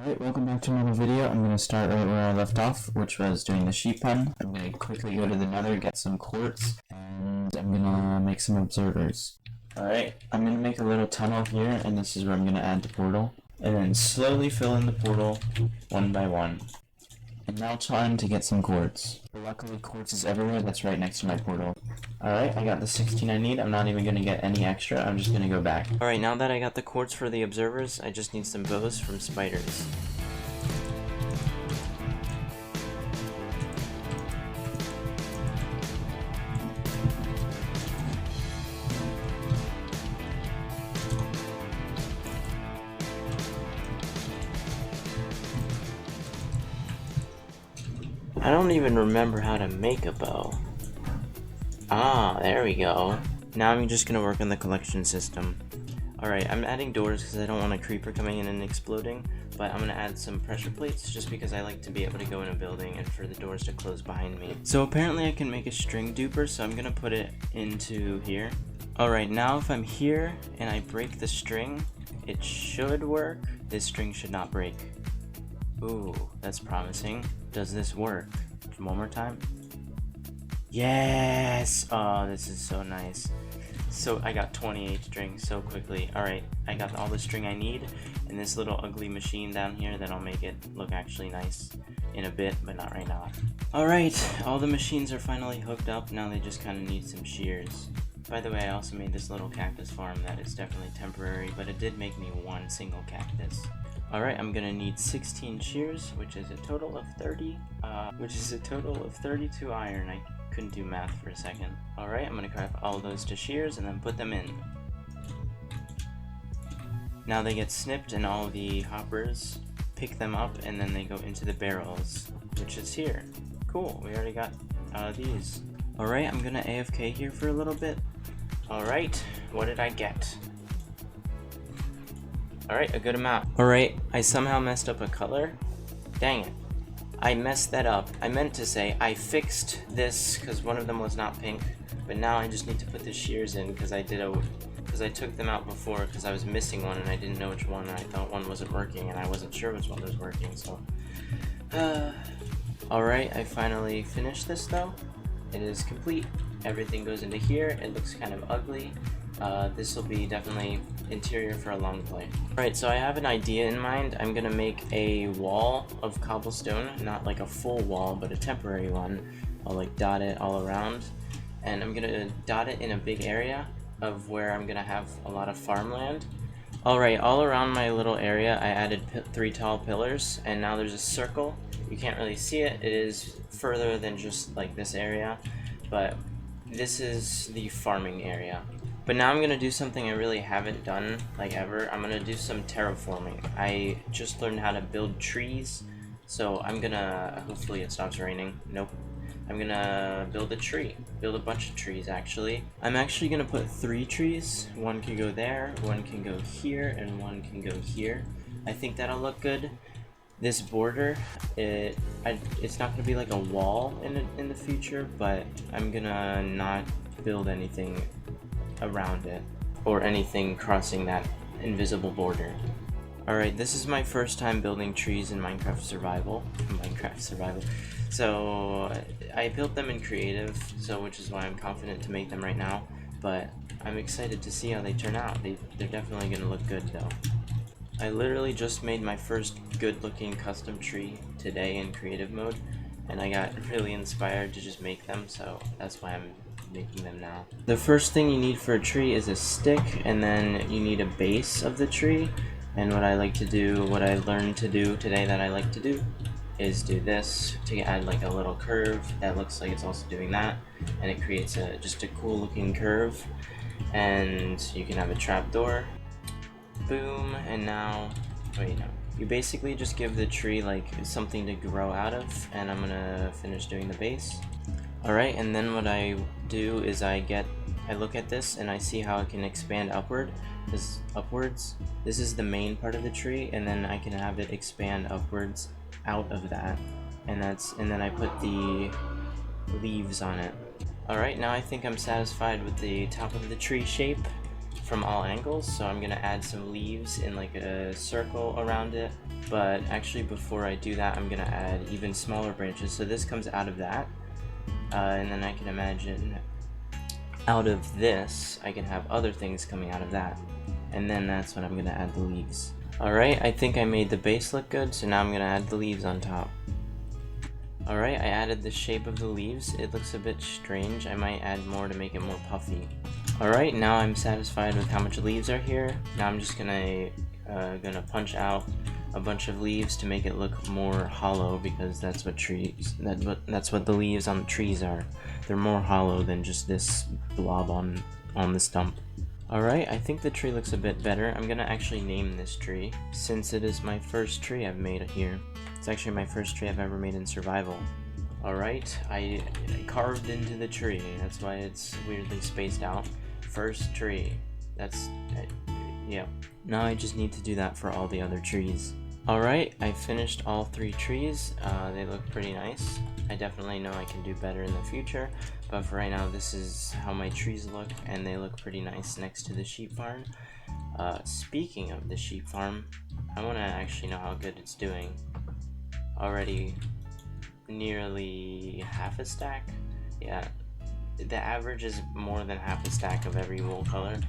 Alright, welcome back to another video. I'm going to start right where I left off, which was doing the sheep pen. I'm going to quickly go to the nether, get some quartz, and I'm going to make some observers. Alright, I'm going to make a little tunnel here, and this is where I'm going to add the portal. And then slowly fill in the portal, one by one. And now time to get some quartz. But luckily quartz is everywhere, that's right next to my portal. Alright, I got the 16 I need. I'm not even going to get any extra, I'm just going to go back. Alright, now that I got the quartz for the observers, I just need some bows from spiders. I don't even remember how to make a bow. Ah, there we go. Now I'm just gonna work on the collection system. Alright, I'm adding doors because I don't want a creeper coming in and exploding, but I'm gonna add some pressure plates just because I like to be able to go in a building and for the doors to close behind me. So apparently I can make a string duper, so I'm gonna put it into here. Alright, now if I'm here and I break the string, it should work. This string should not break. Ooh, that's promising. Does this work? One more time. Yes! Oh, this is so nice. So I got 28 string so quickly. Alright, I got all the string I need, and this little ugly machine down here that'll make it look actually nice in a bit, but not right now. Alright, all the machines are finally hooked up, now they just kind of need some shears. By the way, I also made this little cactus farm that is definitely temporary, but it did make me one single cactus. Alright, I'm gonna need 16 shears, which is a total of 32 iron. I couldn't do math for a second. Alright, I'm gonna craft all those to shears and then put them in. Now they get snipped and all the hoppers pick them up and then they go into the barrels, which is here. Cool, we already got these. Alright, I'm gonna AFK here for a little bit. Alright, what did I get? Alright, a good amount. Alright, I somehow messed up a color. Dang it. I messed that up. I meant to say I fixed this because one of them was not pink, but now I just need to put the shears in because I took them out before because I was missing one and I didn't know which one and I thought one wasn't working and I wasn't sure which one was working, so alright, I finally finished this though. It is complete. Everything goes into here. It looks kind of ugly. This will be definitely interior for a long play. Alright, so I have an idea in mind. I'm gonna make a wall of cobblestone, not like a full wall, but a temporary one. I'll like dot it all around, and I'm gonna dot it in a big area of where I'm gonna have a lot of farmland. Alright, all around my little area I added 3 tall pillars, and now there's a circle. You can't really see it. It is further than just like this area, but this is the farming area. But now I'm gonna do something I really haven't done, like ever. I'm gonna do some terraforming. I just learned how to build trees, so I'm gonna, hopefully it stops raining. Nope. I'm gonna build a tree. Build a bunch of trees, actually. I'm actually gonna put 3 trees. One can go there, one can go here, and one can go here. I think that'll look good. This border, it's not gonna be like a wall in the future, but I'm gonna not build anything around it or anything crossing that invisible border. Alright, this is my first time building trees in Minecraft Survival. So I built them in creative, which is why I'm confident to make them right now, but I'm excited to see how they turn out. They're definitely gonna look good though. I literally just made my first good looking custom tree today in creative mode, and I got really inspired to just make them, so that's why I'm making them now. The first thing you need for a tree is a stick, and then you need a base of the tree. And what I learned to do today that I like to do is do this to add like a little curve that looks like it's also doing that, and it creates just a cool looking curve. And you can have a trapdoor. Boom, and now, wait, no. You basically just give the tree like something to grow out of, and I'm gonna finish doing the base. Alright, and then what I do is I look at this and I see how it can expand upwards. This is the main part of the tree, and then I can have it expand upwards out of that. And then I put the leaves on it. Alright, now I think I'm satisfied with the top of the tree shape. from all angles, so I'm gonna add some leaves in like a circle around it. But actually before I do that, I'm gonna add even smaller branches. So this comes out of that, and then I can imagine out of this, I can have other things coming out of that. And then that's when I'm gonna add the leaves. Alright, I think I made the base look good, so now I'm gonna add the leaves on top. Alright, I added the shape of the leaves. It looks a bit strange. I might add more to make it more puffy. Alright, now I'm satisfied with how much leaves are here. Now I'm just gonna punch out a bunch of leaves to make it look more hollow, because that's what the leaves on the trees are. They're more hollow than just this blob on the stump. Alright, I think the tree looks a bit better. I'm gonna actually name this tree, since it is my first tree I've made here. It's actually my first tree I've ever made in survival. Alright, I carved into the tree. That's why it's weirdly spaced out. First tree. Yeah. Now I just need to do that for all the other trees. Alright, I finished all 3 trees. They look pretty nice. I definitely know I can do better in the future, but for right now this is how my trees look, and they look pretty nice next to the sheep farm. Speaking of the sheep farm, I want to actually know how good it's doing. Already nearly half a stack. Yeah, the average is more than half a stack of every wool color,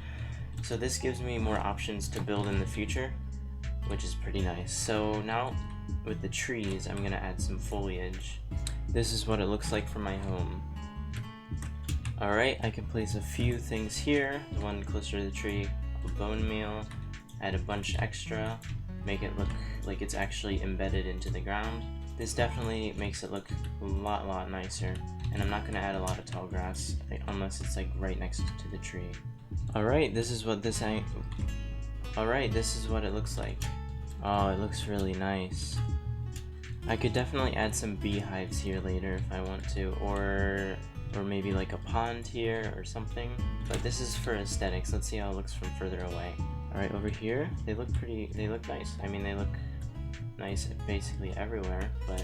so this gives me more options to build in the future, which is pretty nice. So now with the trees, I'm gonna add some foliage. This is what it looks like from my home. Alright, I can place a few things here, the one closer to the tree, a bone meal, add a bunch extra, make it look like it's actually embedded into the ground. This definitely makes it look a lot nicer, and I'm not going to add a lot of tall grass unless it's like right next to the tree. Alright, this is what it looks like. Oh, it looks really nice. I could definitely add some beehives here later if I want to, or maybe like a pond here or something, but this is for aesthetics. Let's see how it looks from further away. Alright, over here, they look nice. I mean, they look nice basically everywhere, but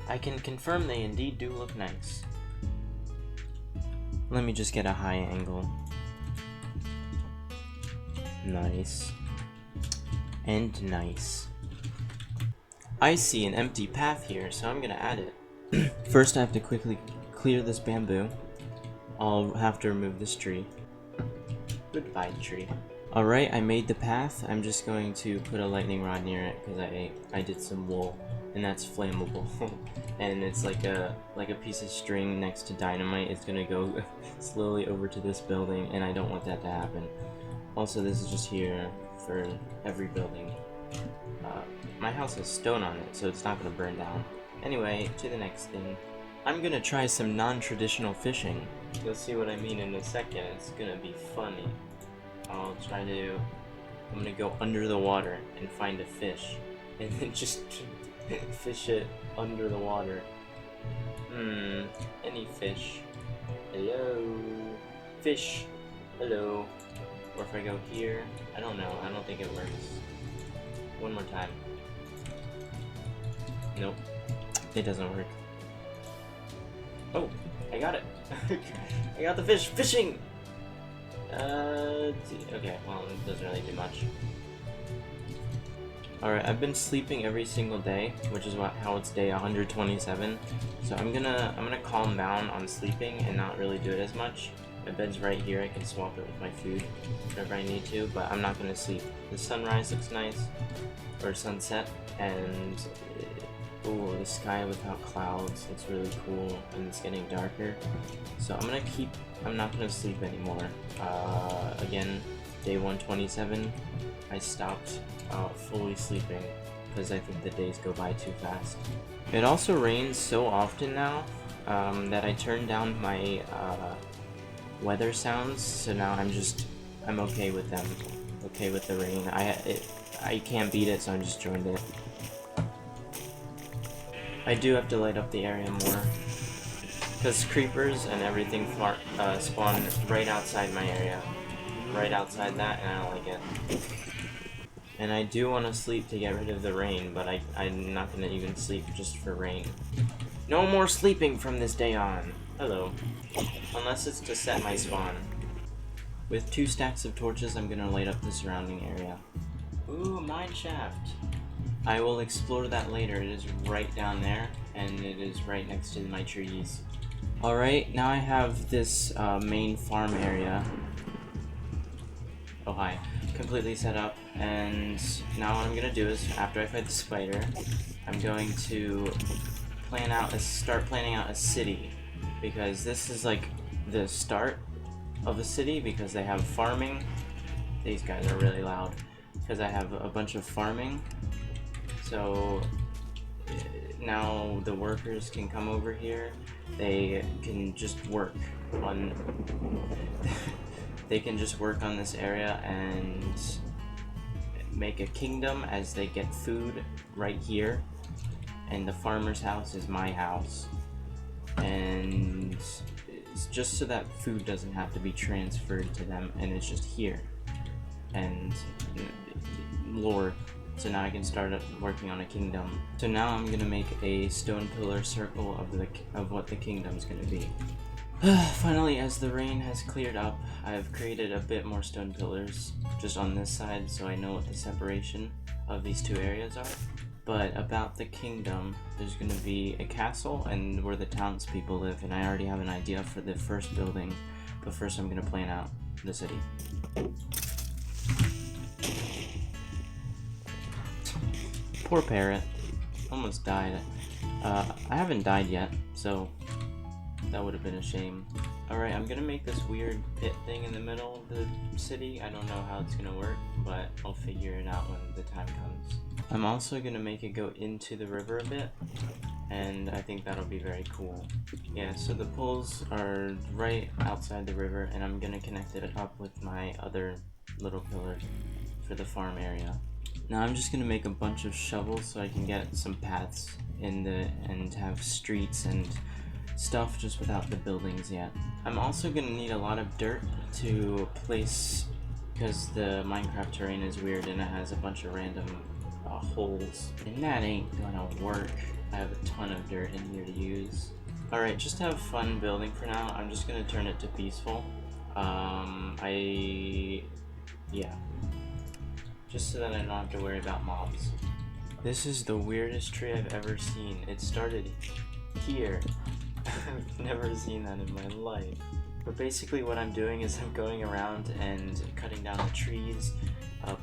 I can confirm they indeed do look nice. Let me just get a high angle. Nice. And nice. I see an empty path here, so I'm gonna add it. First I have to quickly clear this bamboo. I'll have to remove this tree. Goodbye, tree. Alright, I made the path. I'm just going to put a lightning rod near it because I did some wool, and that's flammable. And it's like a piece of string next to dynamite. It's gonna go slowly over to this building, and I don't want that to happen. Also, this is just here for every building. My house has stone on it, so it's not gonna burn down. Anyway, to the next thing. I'm gonna try some non-traditional fishing. You'll see what I mean in a second. It's gonna be funny. I'm gonna go under the water and find a fish, and then just fish it under the water. Any fish. Hello? Fish. Hello. Or if I go here, I don't know, I don't think it works. One more time. Nope. It doesn't work. Oh, I got it. I got the fish. Fishing! Okay, well, it doesn't really do much. Alright, I've been sleeping every single day, which is how it's day 127. So I'm gonna calm down on sleeping and not really do it as much. My bed's right here, I can swap it with my food whenever I need to, but I'm not gonna sleep. The sunrise looks nice, or sunset, and ooh, the sky without clouds looks really cool, and it's getting darker. So I'm not gonna sleep anymore. Again, day 127, I stopped fully sleeping because I think the days go by too fast. It also rains so often now that I turned down my weather sounds, so now I'm okay with them. Okay with the rain. I can't beat it, so I just joined it. I do have to light up the area more, because creepers and everything spawn right outside my area. Right outside that, and I don't like it. And I do want to sleep to get rid of the rain, but I'm not going to even sleep just for rain. No more sleeping from this day on. Hello. Unless it's to set my spawn. With 2 stacks of torches, I'm gonna light up the surrounding area. Ooh, mine shaft! I will explore that later. It is right down there, and it is right next to my trees. Alright, now I have this main farm area. Oh hi. Completely set up, and now what I'm gonna do is, after I fight the spider, I'm going to start planning out a city, because this is like the start of a city, because they have farming. These guys are really loud, because I have a bunch of farming. So now the workers can come over here. They can just work on they can just work on this area and make a kingdom as they get food right here. And the farmer's house is my house. And it's just so that food doesn't have to be transferred to them, and it's just here. And lore. So now I can start working on a kingdom. So now I'm gonna make a stone pillar circle of what the kingdom's gonna be. Finally, as the rain has cleared up, I've created a bit more stone pillars just on this side, so I know what the separation of these 2 areas are. But about the kingdom, there's gonna be a castle and where the townspeople live, and I already have an idea for the first building. But first, I'm gonna plan out the city. Poor parrot. Almost died. I haven't died yet, so that would have been a shame. Alright, I'm gonna make this weird pit thing in the middle of the city. I don't know how it's gonna work, but I'll figure it out when the time comes. I'm also gonna make it go into the river a bit, and I think that'll be very cool. Yeah, so the poles are right outside the river, and I'm gonna connect it up with my other little pillar for the farm area. Now I'm just gonna make a bunch of shovels so I can get some paths and have streets and stuff just without the buildings yet. I'm also gonna need a lot of dirt to place, because the Minecraft terrain is weird and it has a bunch of random holes, and that ain't gonna work. I have a ton of dirt in here to use. Alright, just to have fun building for now, I'm just gonna turn it to peaceful. Yeah. Just so that I don't have to worry about mobs. This is the weirdest tree I've ever seen. It started here. I've never seen that in my life. But basically what I'm doing is I'm going around and cutting down the trees,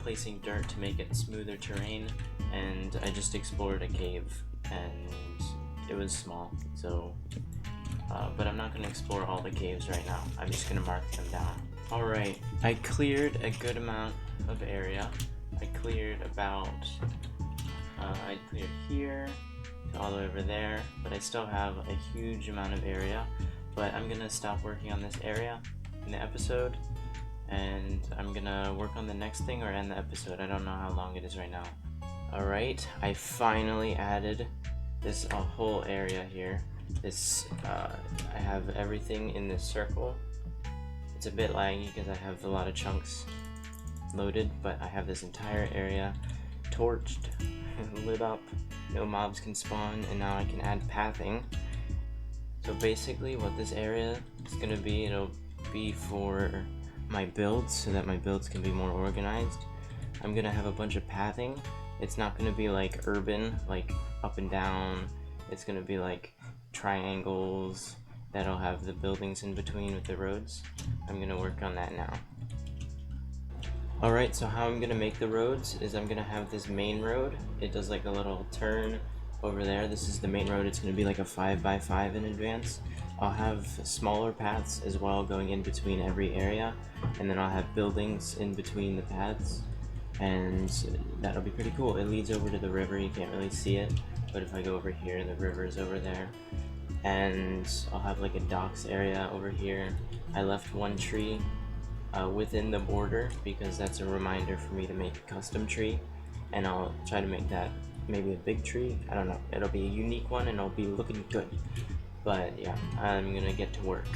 placing dirt to make it smoother terrain, and I just explored a cave, and it was small, so but I'm not going to explore all the caves right now. I'm just going to mark them down. Alright, I cleared a good amount of area. I cleared I cleared here to all the way over there, but I still have a huge amount of area. But I'm gonna stop working on this area in the episode, and I'm gonna work on the next thing or end the episode. I don't know how long it is right now. Alright, I finally added this whole area here. I have everything in this circle. It's a bit laggy because I have a lot of chunks loaded, but I have this entire area torched, lit up, no mobs can spawn, and now I can add pathing. So basically what this area is going to be, it'll be for my builds so that my builds can be more organized. I'm going to have a bunch of pathing. It's not going to be like urban, like up and down. It's going to be like triangles that'll have the buildings in between with the roads. I'm going to work on that now. Alright, so how I'm going to make the roads is I'm going to have this main road. It does like a little turn over there. This is the main road. It's going to be like a 5x5 in advance. I'll have smaller paths as well going in between every area, and then I'll have buildings in between the paths, and that'll be pretty cool. It leads over to the river. You can't really see it, but if I go over here, the river's over there. And I'll have like a docks area over here. I left one tree within the border because that's a reminder for me to make a custom tree, and I'll try to make that maybe a big tree. I don't know, it'll be a unique one and it'll be looking good. But yeah, I'm gonna get to work.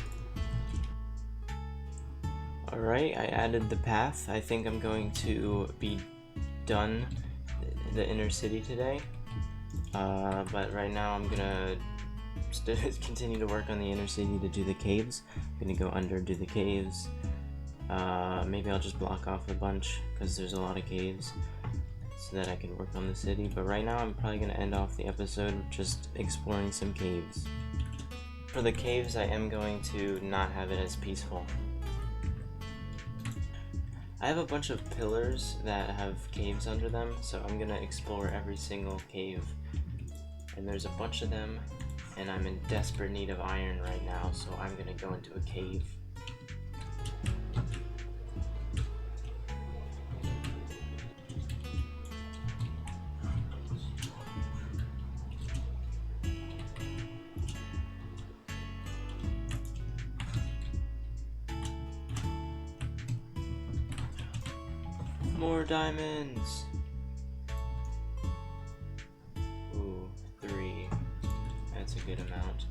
Alright, I added the path. I think I'm going to be done the inner city today, but right now I'm gonna continue to work on the inner city to do the caves. I'm gonna go under, do the caves. Maybe I'll just block off a bunch because there's a lot of caves so that I can work on the city. But right now I'm probably going to end off the episode just exploring some caves. For the caves, I am going to not have it as peaceful. I have a bunch of pillars that have caves under them, so I'm gonna explore every single cave. And there's a bunch of them, and I'm in desperate need of iron right now, so I'm gonna go into a cave. More diamonds! Ooh, 3. That's a good amount.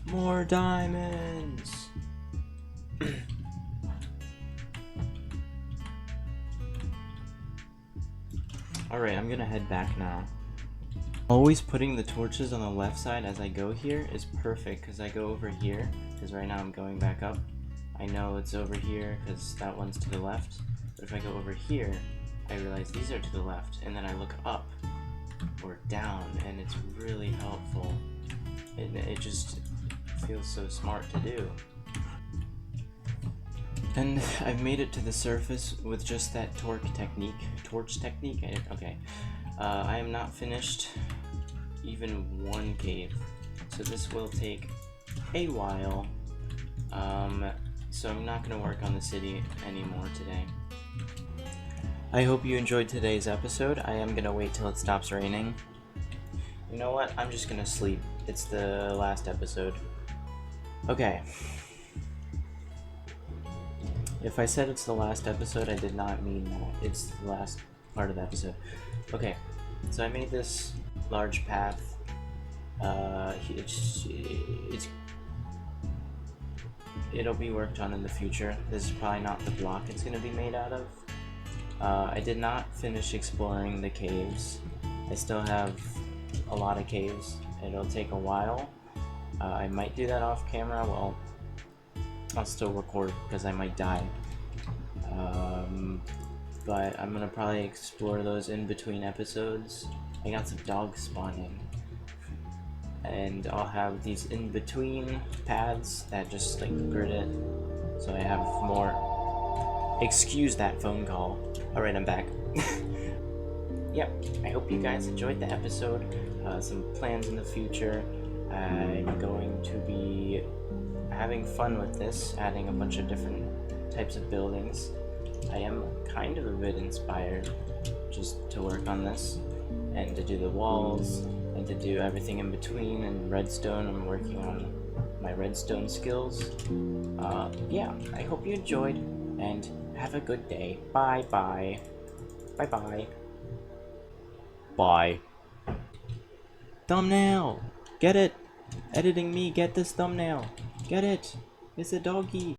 More diamonds! Alright, I'm gonna head back now. Always putting the torches on the left side as I go here is perfect, because I go over here, because right now I'm going back up. I know it's over here, because that one's to the left, but if I go over here, I realize these are to the left, and then I look up, or down, and it's really helpful. It just feels so smart to do. And I've made it to the surface with just that torch technique. Okay. I am not finished even one cave, so this will take a while. So I'm not gonna work on the city anymore today. I hope you enjoyed today's episode. I am gonna wait till it stops raining. You know what? I'm just gonna sleep. It's the last episode. Okay. If I said it's the last episode, I did not mean that. It's the last part of the episode. Okay, so I made this large path. It'll be worked on in the future. This is probably not the block it's gonna be made out of. I did not finish exploring the caves. I still have a lot of caves. It'll take a while. I might do that off camera. Well, I'll still record because I might die. But I'm gonna probably explore those in between episodes. I got some dogs spawning. And I'll have these in between paths that just like grid it. So I have more. Excuse that phone call. Alright, I'm back. Yep, I hope you guys enjoyed the episode. Some plans in the future. I'm going to be having fun with this, adding a bunch of different types of buildings. I am kind of a bit inspired just to work on this and to do the walls and to do everything in between. And redstone, I'm working on my redstone skills. Yeah, I hope you enjoyed and have a good day. Bye bye. Bye bye. Bye. Thumbnail! Get it! Editing me, get this thumbnail! Get it! It's a doggy!